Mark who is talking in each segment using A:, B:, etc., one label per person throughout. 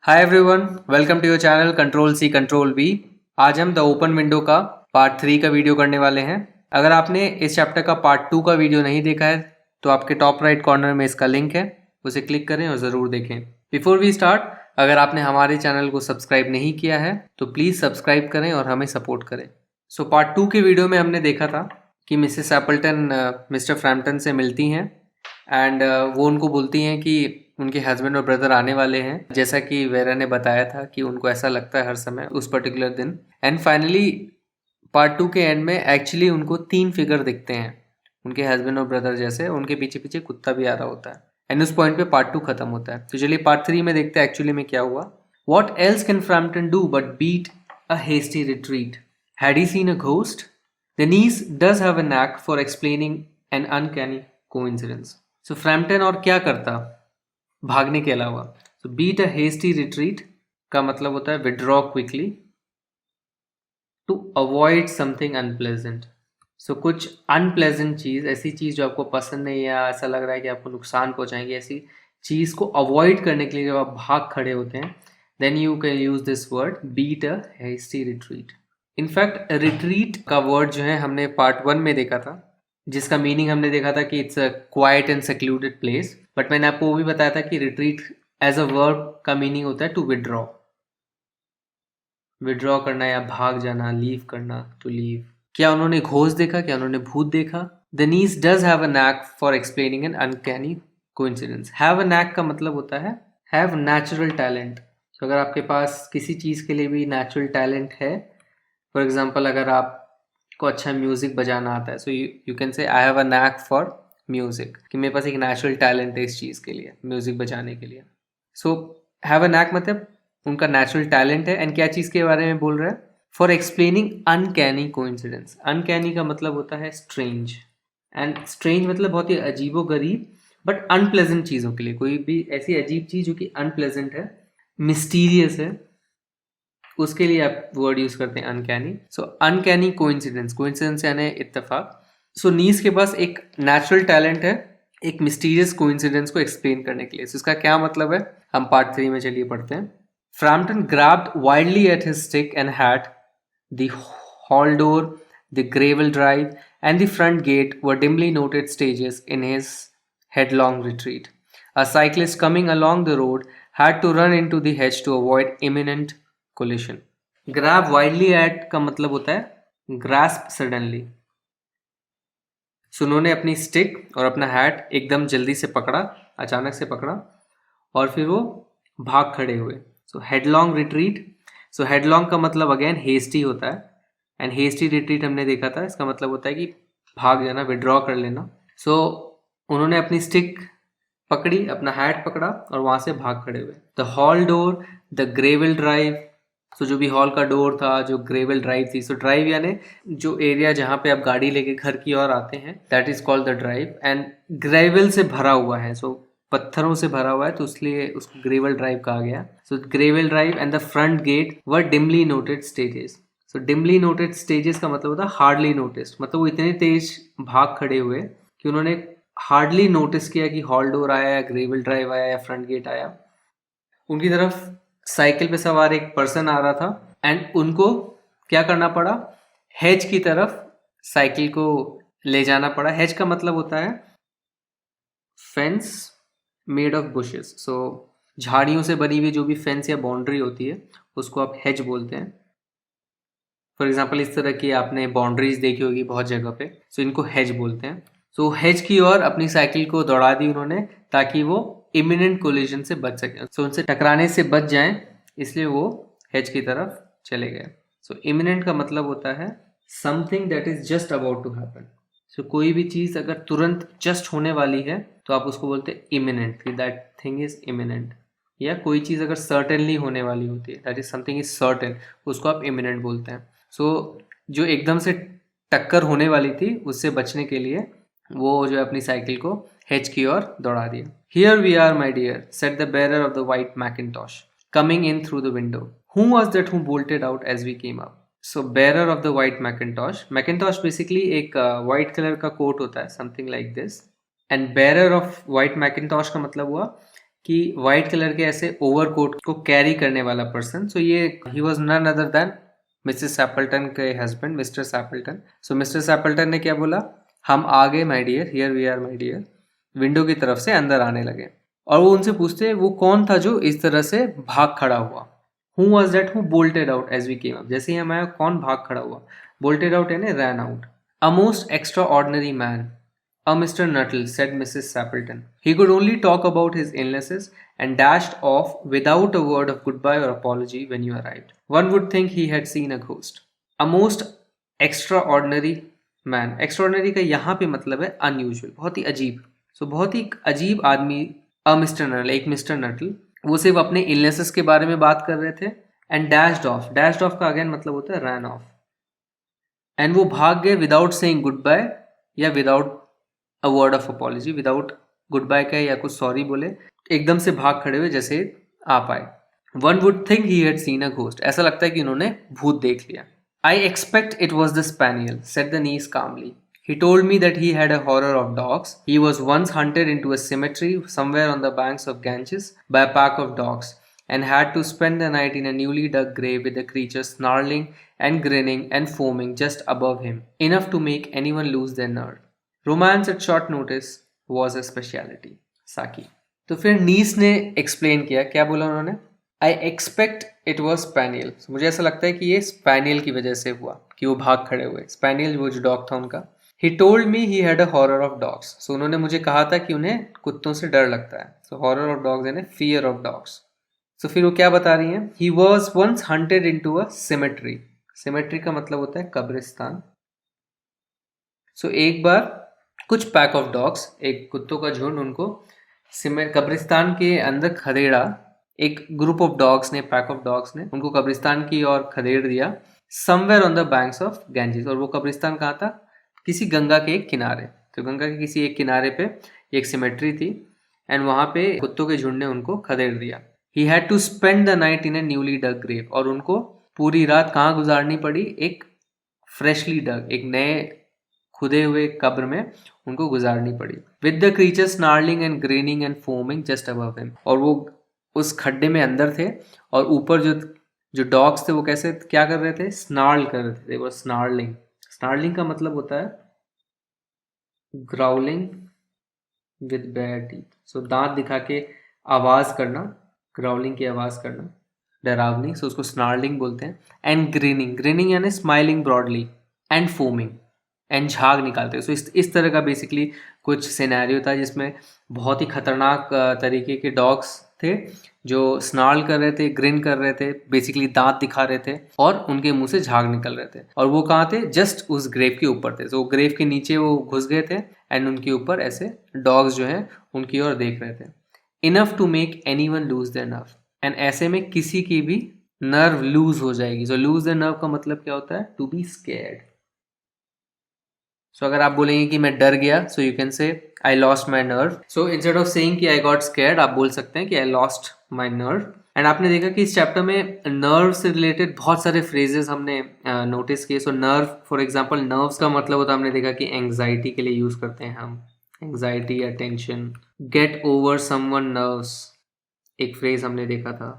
A: Hi everyone, welcome to your channel control C control V. आज हम the open window का part 3 का video करने वाले हैं। अगर आपने इस चैप्टर का पार्ट 2 का वीडियो नहीं देखा है तो आपके टॉप राइट कॉर्नर में इसका लिंक है, उसे क्लिक करें और ज़रूर देखें। बिफोर वी स्टार्ट, अगर आपने हमारे चैनल को सब्सक्राइब नहीं किया है तो प्लीज़ सब्सक्राइब करें और हमें सपोर्ट करें। सो पार्ट 2 के वीडियो में हमने देखा था कि मिसेस एपल्टन मिस्टर फ्रैम्पटन से मिलती हैं एंड वो उनको बोलती हैं कि उनके हस्बैंड और ब्रदर आने वाले हैं, जैसा कि वेरा ने बताया था कि उनको ऐसा लगता है हर समय उस पर्टिकुलर दिन। एंड फाइनली पार्ट 2 के एंड में एक्चुअली उनको 3 फिगर दिखते हैं उनके हस्बैंड और ब्रदर जैसे, उनके पीछे पीछे कुत्ता भी आ रहा होता है। एंड उस पॉइंट पे पार्ट 2 खत्म होता है। तो चलिए पार्ट 3 में देखते हैं एक्चुअली में क्या हुआ। What else can Frampton do but beat a hasty retreat? Had he seen a ghost? Denise does have a knack for explaining an uncanny coincidence. So Frampton और क्या करता भागने के अलावा? So beat a hasty retreat का मतलब होता है withdraw quickly to avoid something unpleasant. So कुछ unpleasant चीज़, ऐसी चीज़ जो आपको पसंद नहीं या ऐसा लग रहा है कि आपको नुकसान पहुंचाएंगी, ऐसी चीज़ को अवॉइड करने के लिए जब आप भाग खड़े होते हैं, then you can use this word beat a hasty retreat. In fact retreat का वर्ड जो है हमने पार्ट 1 में देखा था, जिसका मीनिंग हमने देखा था कि it's a quiet and secluded place. But मैंने आपको वो भी बताया था कि रिट्रीट एज अ वर्ब का मीनिंग होता है टू विड्रॉ, विड्रॉ करना या भाग जाना, लीव करना, टू लीव। क्या उन्होंने घोस्ट देखा? क्या उन्होंने भूत देखा? Denise does have a knack for explaining an uncanny coincidence. Have a knack का मतलब होता है have natural talent. तो अगर आपके पास किसी चीज़ के लिए भी नेचुरल टैलेंट है, फॉर एग्जाम्पल अगर आपको अच्छा म्यूज़िक बजाना आता है, so you can say I have a knack for music, कि मेरे पास एक नेचुरल टैलेंट है इस चीज़ के लिए, म्यूज़िक बजाने के लिए। सो हैव अ नैक मतलब उनका नेचुरल टैलेंट है। एंड क्या चीज़ के बारे में बोल रहे हैं? For explaining uncanny coincidence. Uncanny का मतलब होता है स्ट्रेंज, एंड स्ट्रेंज मतलब बहुत ही अजीबो गरीब बट अनप्लेजेंट चीज़ों के लिए। कोई भी ऐसी अजीब चीज़ जो कि अनप्लेजेंट है, मिस्टीरियस है, उसके लिए आप वर्ड यूज करते हैं अनकैनी। सो अनकैनी कोइंसिडेंस, कोइंसिडेंस यानी इत्तेफाक। सो नीस के पास एक नेचुरल टैलेंट है एक मिस्टीरियस कोइंसिडेंस को एक्सप्लेन करने के लिए। so, इसका क्या मतलब है, हम पार्ट 3 में चलिए पढ़ते हैं। Frampton grabbed wildly at his stick and hat. The hall door, the gravel drive, and the front gate were dimly noted stages in his headlong retreat. A cyclist coming along the road had to run into the hedge to avoid imminent collision. Grab wildly at का मतलब होता है grasp suddenly. सो उन्होंने अपनी stick और अपना hat एकदम जल्दी से पकड़ा, अचानक से पकड़ा, और फिर वो भाग खड़े हुए। सो हेडलॉन्ग रिट्रीट। सो हेडलॉन्ग का मतलब अगेन हेस्टी होता है, एंड हेस्टी रिट्रीट हमने देखा था, इसका मतलब होता है कि भाग जाना, विड्रॉ कर लेना। सो उन्होंने अपनी स्टिक पकड़ी, अपना हैट पकड़ा और वहां से भाग खड़े हुए। The hall door, the gravel drive. So जो भी हॉल का डोर था, जो ग्रेवल ड्राइव थी, सो ड्राइव यानी जो एरिया जहाँ पे आप गाड़ी लेके घर की ओर आते हैं, that is called the drive. And gravel से भरा हुआ है, सो पत्थरों से भरा हुआ है, तो इसलिए उसको ग्रेवल ड्राइव कहा गया। So gravel drive and the front gate were dimly noted stages. So dimly noted stages का मतलब होता है हार्डली नोटिस्ड, मतलब वो इतने तेज भाग खड़े हुए कि उन्होंने हार्डली नोटिस किया कि हॉल डोर आया या ग्रेवल ड्राइव आया या फ्रंट गेट आया। उनकी तरफ साइकिल पे सवार एक पर्सन आ रहा था एंड उनको क्या करना पड़ा, हेज की तरफ साइकिल को ले जाना पड़ा। हेज का मतलब होता है फेंस मेड ऑफ बुशेस। सो झाड़ियों से बनी हुई जो भी फेंस या बाउंड्री होती है उसको आप हेज बोलते हैं। फॉर एग्जाम्पल इस तरह की आपने बाउंड्रीज देखी होगी बहुत जगह पे, सो इनको हेज बोलते हैं। सो हेज की ओर अपनी साइकिल को दौड़ा दी उन्होंने ताकि वो इमिनेंट कोलिजन से बच सकें, सो उनसे टकराने से बच जाएं, इसलिए वो हेज की तरफ चले गए। सो इमिनेंट का मतलब होता है something that is just about to happen. So कोई भी चीज़ अगर तुरंत जस्ट होने वाली है तो आप उसको बोलते हैं imminent, that thing is imminent. या कोई चीज़ अगर सर्टेनली होने वाली होती है, that is something is certain, उसको आप इमिनेंट बोलते हैं। सो जो एकदम से टक्कर होने वाली थी उससे बचने के लिए वो जो है अपनी साइकिल को हेज की ओर दौड़ा दिया। Here we are my dear, said the bearer of the white mackintosh, coming in through the window. Who was that who bolted out as we came up? So bearer of the white mackintosh, mackintosh basically एक white colour का coat होता है, something like this. And bearer of white mackintosh का मतलब हुआ कि white colour के ऐसे ओवरकोट को कैरी करने वाला पर्सन, सो ये ही was none other than Mrs Stapleton के हस्बैंड मिस्टर सैपल्टन। सो मिस्टर सैपल्टन ने क्या बोला, हम आ गए my dear, here we are my dear, window की तरफ से अंदर आने लगे। और वो उनसे पूछते वो कौन था जो इस तरह से भाग खड़ा हुआ। Who was that who bolted out as we came up? जैसे ही हम आया कौन भाग खड़ा हुआ, bolted out यानी ran out. A most extraordinary man, a Mr. Nuttall, said Mrs. Sappleton. He could only talk about his illnesses and dashed off without a word of goodbye or apology when you arrived. One would think he had seen a ghost. A most extraordinary man. Extraordinary का यहाँ पे मतलब है unusual, बहुत ही अजीब. So बहुत ही अजीब आदमी, a Mr. Nuttall, एक Mr. Nuttall, वो सिर्फ अपने इलनेसेस के बारे में बात कर रहे थे। And dashed off, dashed off का अगेन मतलब होता है रैन ऑफ। एंड वो भाग गए विदाउट सेइंग गुड बाय या without a word of apology, without goodbye कहे या कुछ सॉरी बोले, एकदम से भाग खड़े हुए जैसे आ पाए। One would think he had seen a ghost, ऐसा लगता है कि उन्होंने भूत देख लिया। I expect it was the spaniel, said Denise calmly. He told me that he had a horror of dogs. He was once hunted into a cemetery somewhere on the banks of Ganges by a pack of dogs and had to spend the night in a newly dug grave with the creature snarling and grinning and foaming just above him, enough to make anyone lose their nerve. Romance at short notice was a speciality. Saki. तो फिर नीस ने explain किया, क्या बोला उन्होंने, आई expect it was spaniel, मुझे ऐसा लगता है कि ये स्पैनियल की वजह से हुआ कि वो भाग खड़े हुए। स्पैनियल वो जो डॉग था उनका। He told me he had a horror of dogs. So उन्होंने मुझे कहा था कि उन्हें कुत्तों से डर लगता है। So horror of dogs यानी fear of dogs. So फिर वो क्या बता रही हैं? He was once hunted into a cemetery. Cemetery का मतलब होता है कब्रिस्तान। So एक बार कुछ पैक ऑफ डॉग्स, एक कुत्तों का झुंड उनको कब्रिस्तान के अंदर खदेड़ा। एक ग्रुप ऑफ डॉग्स ने, पैक ऑफ डॉग्स ने उनको कब्रिस्तान की ओर खदेड़ दिया। Somewhere on the banks of Ganges. और वो कब्रिस्तान कहाँ था? किसी गंगा के एक किनारे। तो गंगा के किसी एक किनारे पे एक सिमेट्री थी एंड वहां पे कुत्तों के झुंड ने उनको खदेड़ दिया। He had to spend the night in a newly dug grave, और उनको पूरी रात कहाँ गुजारनी पड़ी? एक फ्रेशली डग, एक नए खुदे हुए कब्र में उनको गुजारनी पड़ी। With the creature snarling and graining and foaming just above him, और वो उस खड्डे में अंदर थे और ऊपर जो डॉग्स थे वो कैसे क्या कर रहे थे? स्नार्ल कर रहे थे। वो स्नार्लिंग, स्नार्लिंग का मतलब होता है ग्राउलिंग विद बेयर टीथ। सो दांत दिखा के आवाज करना, ग्राउलिंग की आवाज करना, डरावनी, सो उसको स्नार्लिंग बोलते हैं। एंड ग्रीनिंग, ग्रीनिंग यानी smiling broadly, and foaming, and झाग निकालते हैं। सो इस तरह का बेसिकली कुछ सिनेरियो था जिसमें बहुत ही खतरनाक तरीके के डॉग्स थे जो स्नार्ल कर रहे थे, ग्रिन कर रहे थे, बेसिकली दांत दिखा रहे थे और उनके मुंह से झाग निकल रहे थे। और वो कहाँ थे? जस्ट उस ग्रेव के ऊपर थे। तो ग्रेव के नीचे वो घुस गए थे एंड उनके ऊपर ऐसे डॉग्स जो हैं उनकी ओर देख रहे थे। Enough to make anyone lose their nerve, and ऐसे में किसी की भी नर्व लूज हो जाएगी। सो लूज देयर नर्व का मतलब क्या होता है? To be scared. सो अगर आप बोलेंगे कि मैं डर गया, so you can say I lost my nerve. So instead of saying कि आई गॉट स्कैर्ड, आप बोल सकते हैं कि I lost my nerve. And आपने देखा कि इस चैप्टर में नर्व से रिलेटेड बहुत सारे फ्रेजेस हमने नोटिस किए। So nerve, for example, nerves का मतलब होता है, हमने देखा कि एंग्जाइटी के लिए यूज करते हैं हम, एंग्जाइटी या tension. Get over someone nerves एक फ्रेज हमने देखा था।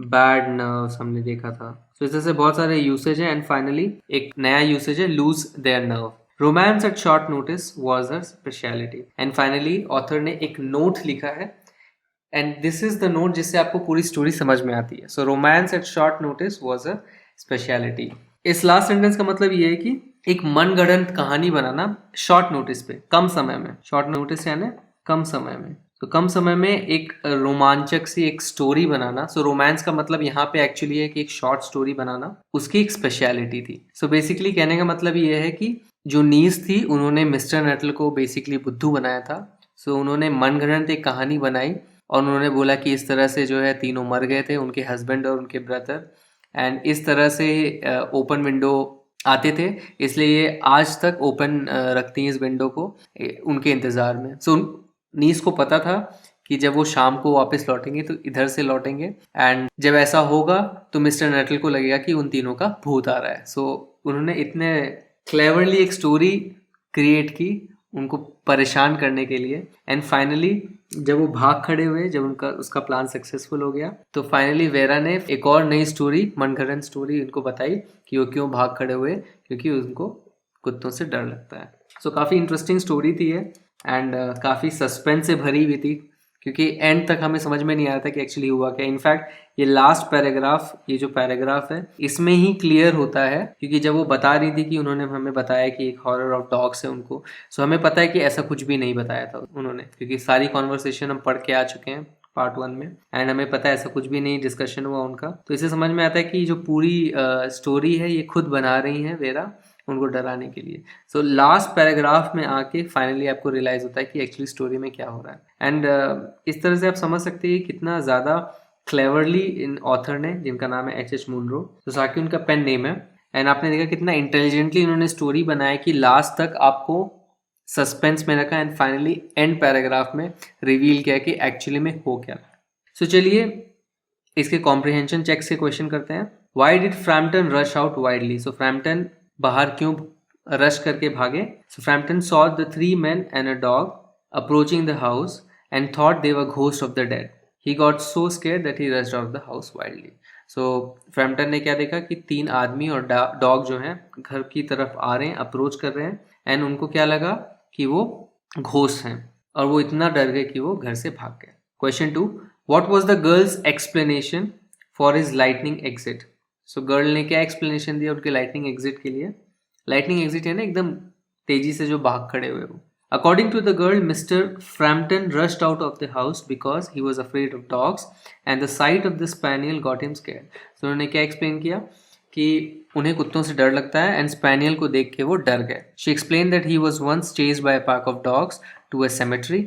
A: बैड नर्व्स हमने देखा था। सो इस तरह से बहुत सारे यूसेज है। एंड फाइनली एक नया यूसेज है, lose their nerve. Romance at short notice was a speciality. And finally author ने एक नोट लिखा है, and this is the note जिससे आपको पूरी स्टोरी समझ में आती है। So romance at short notice was a speciality. इस लास्ट सेंटेंस का मतलब ये है कि एक मनगढ़ंत कहानी बनाना शॉर्ट नोटिस पे, कम समय में। शॉर्ट नोटिस यानी कम समय में। तो कम समय में एक रोमांचक सी एक स्टोरी बनाना। सो रोमांस का मतलब यहाँ पे एक्चुअली है कि एक शॉर्ट स्टोरी बनाना, उसकी एक स्पेशलिटी थी। सो बेसिकली कहने का मतलब ये है कि जो नीस थी उन्होंने मिस्टर नटल को बेसिकली बुद्धू बनाया था। सो उन्होंने मनगढ़ंत एक कहानी बनाई और उन्होंने बोला कि इस तरह से जो है तीनों मर गए थे, उनके हस्बैंड और उनके ब्रदर, एंड इस तरह से ओपन विंडो आते थे, इसलिए ये आज तक ओपन रखती हैं इस विंडो को उनके इंतज़ार में। सो नीस को पता था कि जब वो शाम को वापस लौटेंगे तो इधर से लौटेंगे, एंड जब ऐसा होगा तो मिस्टर नटल को लगेगा कि उन तीनों का भूत आ रहा है। सो उन्होंने इतने क्लेवरली एक स्टोरी क्रिएट की उनको परेशान करने के लिए। एंड फाइनली जब वो भाग खड़े हुए, जब उनका उसका प्लान सक्सेसफुल हो गया, तो फाइनली वेरा ने एक और नई स्टोरी, मनगढ़ंत स्टोरी उनको बताई कि वो क्यों भाग खड़े हुए, क्योंकि उनको कुत्तों से डर लगता है। सो काफ़ी इंटरेस्टिंग स्टोरी थी है एंड काफ़ी सस्पेंस से भरी हुई थी, क्योंकि एंड तक हमें समझ में नहीं आ रहा था कि एक्चुअली हुआ क्या। इनफैक्ट ये लास्ट पैराग्राफ, ये जो पैराग्राफ है, इसमें ही क्लियर होता है, क्योंकि जब वो बता रही थी कि उन्होंने हमें बताया कि एक हॉरर ऑफ डॉग्स है उनको, सो हमें पता है कि ऐसा कुछ भी नहीं बताया था उन्होंने, क्योंकि सारी कॉन्वर्सेशन हम पढ़ के आ चुके हैं पार्ट 1 में, एंड हमें पता है ऐसा कुछ भी नहीं डिस्कशन हुआ उनका। तो इससे समझ में आता है कि जो पूरी स्टोरी है ये खुद बना रही है वेरा उनको डराने के लिए। सो लास्ट पैराग्राफ में आके फाइनली आपको रियलाइज होता है कि एक्चुअली स्टोरी में क्या हो रहा है। एंड इस तरह से आप समझ सकते हैं कितना ज़्यादा क्लेवरली इन ऑथर ने, जिनका नाम है एच मुनरो, तो साकी उनका पेन नेम है, एंड आपने देखा कितना इंटेलिजेंटली उन्होंने स्टोरी बनाया कि लास्ट तक आपको सस्पेंस में रखा एंड फाइनली एंड पैराग्राफ में रिवील किया कि एक्चुअली में हो क्या। सो चलिए इसके कॉम्प्रिहेंशन चेक से क्वेश्चन करते हैं। Why did Frampton rush out widely? So Frampton बाहर क्यों रश करके भागे? So Frampton saw the 3 men and a dog approaching the house and thought they were ghosts of the dead. He got so scared that he rushed out of the house wildly. So Frampton ने क्या देखा कि 3 आदमी और dog जो हैं घर की तरफ आ रहे हैं, अप्रोच कर रहे हैं, एंड उनको क्या लगा कि वो घोस्ट हैं, और वो इतना डर गए कि वो घर से भाग गए। Question 2, what was the girls explanation for his lightning exit? So girl ने क्या एक्सप्लेनेशन दिया उनके लाइटनिंग एग्जिट के लिए? लाइटनिंग एग्जिट है ना एकदम तेजी से जो भाग खड़े हुए वो। According to the girl, Mr. Frampton rushed out of the house because he was afraid of dogs and the sight of the spaniel got him scared. So उन्होंने क्या एक्सप्लेन किया कि उन्हें कुत्तों से डर लगता है एंड स्पैनियल को देख के वो डर गए। She explained that he was once chased by a pack of dogs to a cemetery.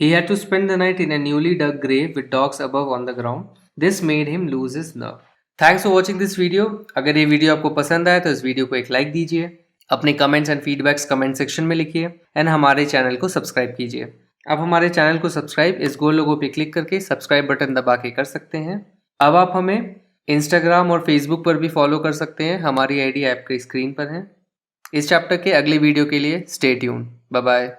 A: He had to spend the night in a newly dug grave with dogs above on the ground. This made him lose his nerve. Thanks for watching this video. अगर ये video आपको पसंद आया तो इस video को एक like दीजिए, अपने comments and feedbacks comment section में लिखिए, एंड हमारे चैनल को सब्सक्राइब कीजिए। आप हमारे चैनल को सब्सक्राइब इस गोल लोगो पे क्लिक करके सब्सक्राइब बटन दबा के कर सकते हैं। अब आप हमें इंस्टाग्राम और फेसबुक पर भी फॉलो कर सकते हैं, हमारी आईडी आपकी स्क्रीन पर है। इस चैप्टर के अगले वीडियो के लिए स्टे ट्यून्ड। Bye bye.